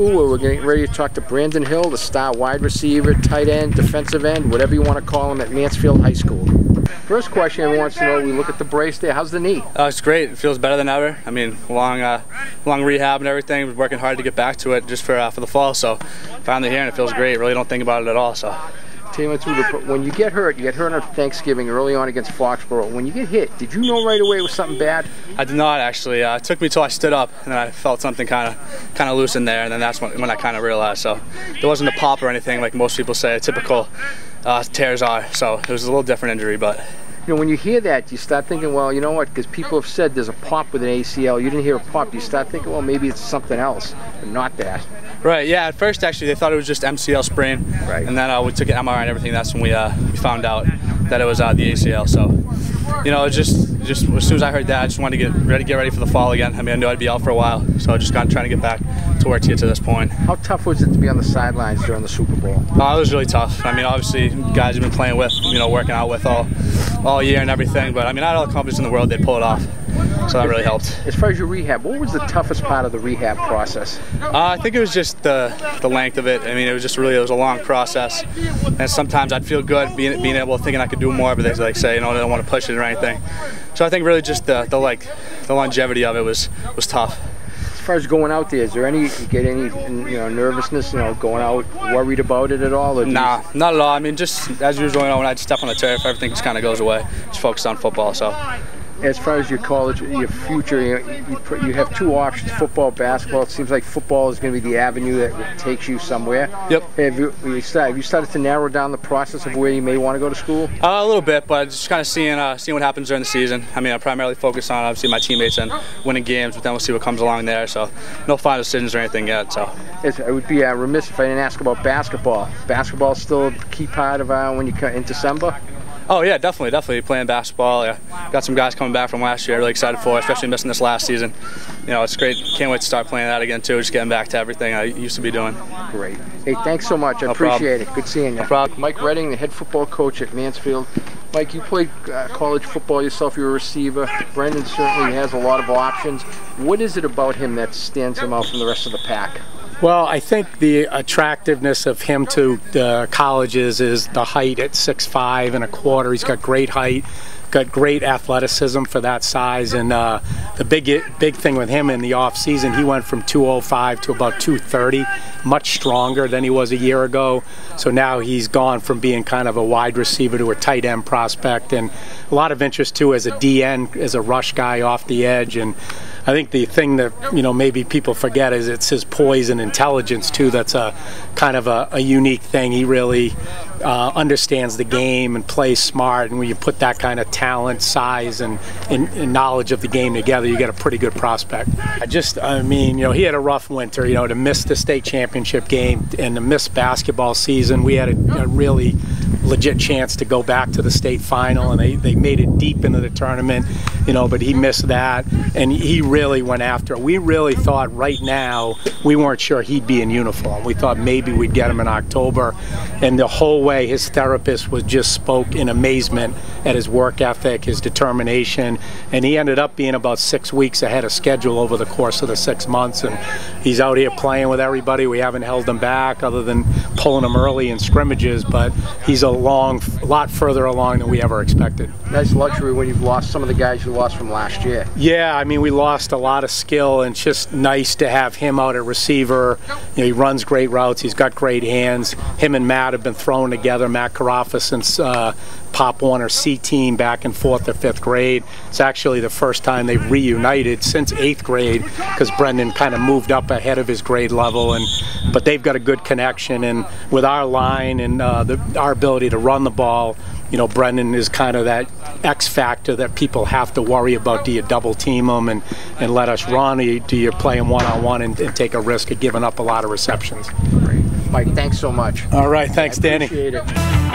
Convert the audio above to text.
Ooh, we're getting ready to talk to Brandon Hill, the star wide receiver, tight end, defensive end, whatever you want to call him at Mansfield High School. First question everyone wants to know, we look at the brace there, how's the knee? It's great. It feels better than ever. I mean, long rehab and everything. We're working hard to get back to it just for the fall. So finally here and it feels great. Really don't think about it at all. So. When you get hurt on Thanksgiving early on against Foxborough. When you get hit, did you know right away it was something bad? I did not actually. It took me till I stood up, and then I felt something kind of loose in there, and then that's when I kind of realized. So there wasn't a pop or anything like most people say typical tears are. So it was a little different injury, but. You know, when you hear that, you start thinking, well, you know what, because people have said there's a pop with an ACL. You didn't hear a pop. You start thinking, well, maybe it's something else, but not that. Right, yeah, at first, actually, they thought it was just MCL sprain. Right. And then we took an MRI and everything. That's when we found out that it was the ACL. So, you know, just as soon as I heard that, I just wanted to get ready for the fall again. I mean, I knew I'd be out for a while, so I just got trying to get back to work to get to this point. How tough was it to be on the sidelines during the Super Bowl? It was really tough. I mean, obviously, guys have been playing with, you know, working out with all year and everything, but I mean, I had all the confidence in the world they'd pull it off, so that really helped. As far as your rehab, what was the toughest part of the rehab process? I think it was just the length of it. I mean, it was a long process, and sometimes I'd feel good being able to thinking I could do more, but they like say, you know, they don't want to push it or anything. So I think really just the longevity of it was tough. As far as going out there, is there any nervousness, going out, worried about it at all? Or nah, not at all. I mean, just as usual, when I step on the turf, everything just kind of goes away. Just focus on football. So. As far as your college, your future, you have two options: football, basketball. It seems like football is going to be the avenue that takes you somewhere. Yep. Have you started to narrow down the process of where you may want to go to school? A little bit, but just kind of seeing what happens during the season. I mean, I primarily focus on obviously my teammates and winning games, but then we'll see what comes along there. So, no final decisions or anything yet. So. I would be remiss if I didn't ask about basketball. Basketball is still a key part of when you come in December. Oh yeah, definitely playing basketball. Yeah, got some guys coming back from last year. Really excited for it, especially missing this last season. You know, it's great. Can't wait to start playing that again too. Just getting back to everything I used to be doing. Great. Hey, thanks so much. I appreciate it. Good seeing you. No problem. Mike Redding, the head football coach at Mansfield. Mike, you played college football yourself. You're a receiver. Brendan certainly has a lot of options. What is it about him that stands him out from the rest of the pack? Well, I think the attractiveness of him to the colleges is the height at 6'5" and a quarter. He's got great height, got great athleticism for that size, and the big thing with him in the off season, he went from 205 to about 230, much stronger than he was a year ago. So now he's gone from being kind of a wide receiver to a tight end prospect, and a lot of interest too as a DN, as a rush guy off the edge. And I think the thing that maybe people forget is it's his poise and intelligence too. That's a kind of a unique thing. He really understands the game and plays smart. And when you put that kind of talent, size, and knowledge of the game together, you get a pretty good prospect. I mean, he had a rough winter. To miss the state championship game and to miss basketball season, we had a really legit chance to go back to the state final, and they made it deep into the tournament, but he missed that, and he really went after it. We really thought right now, we weren't sure he'd be in uniform. We thought maybe we'd get him in October, and the whole way his therapist spoke in amazement at his work ethic, his determination, and he ended up being about 6 weeks ahead of schedule over the course of the 6 months, and he's out here playing with everybody. We haven't held him back other than pulling him early in scrimmages, but he's a lot further along than we ever expected. Nice luxury when you've lost some of the guys you lost from last year. Yeah, I mean, we lost a lot of skill, and it's just nice to have him out at receiver. He runs great routes. He's got great hands. Him and Matt have been thrown together. Matt Carafa since Pop Warner C team back in 4th or 5th grade. It's actually the first time they've reunited since 8th grade because Brendan kind of moved up ahead of his grade level, but they've got a good connection, and with our line and our ability to run the ball, Brendan is kind of that X factor that people have to worry about. Do you double team him and let us run, or do you play him one-on-one and take a risk of giving up a lot of receptions? Great. Mike, thanks so much. All right, thanks, Danny. Appreciate it.